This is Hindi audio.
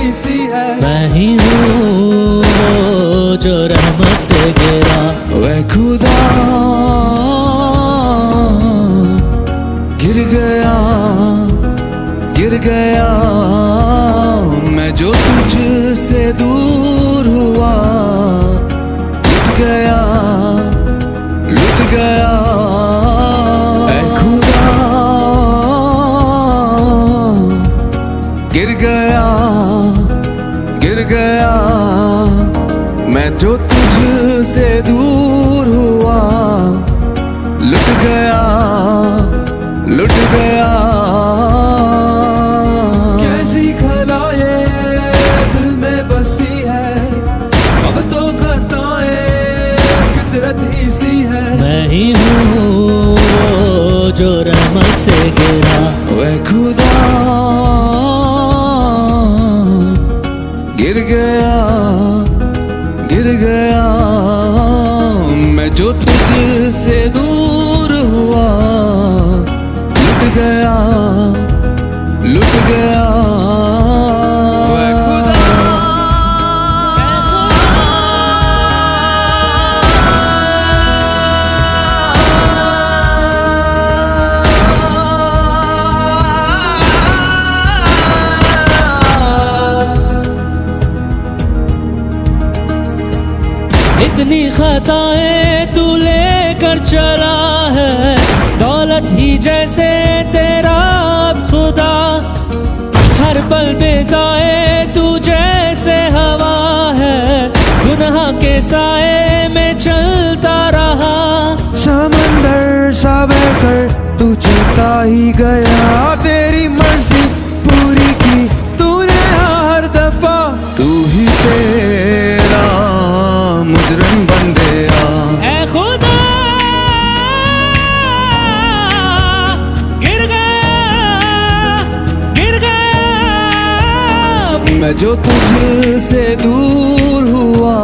इसी है। मैं ही हूँ वो जो रहमत से गिरा। वह खुदा गिर गया, गिर गया, मैं जो तुझसे दूर हुआ। लुट गया, लुट गया, ऐ खुदा गिर गया, गिर गया, मैं जो तुझसे दूर हुआ। लुट गया, लुट गया। कैसी खलाए दिल में बसी है, अब तो खताएं फितरत इसी है। मैं ही हूँ वो जो रहमत से गिरा। वह खुदा गिर गया, गिर गया, मैं जो तुझसे दूर हुआ। लुट गया, लुट गया, वह खुदा। इतनी खताएं तू लेकर चला है, दौलत ही जैसे तेरा अब खुदा। हर पल बेदाए तू जैसे हवा है, गुनाह के साए में चलता रहा। समंदर सा बहकर तू चलता ही गया। तेरी मर्जी पूरी की तूने हर दफा। तू ही तेरा मुजरिम बन गया। ऐ खुदा गिर गया, गिर गया, मैं जो तुझसे दूर हुआ।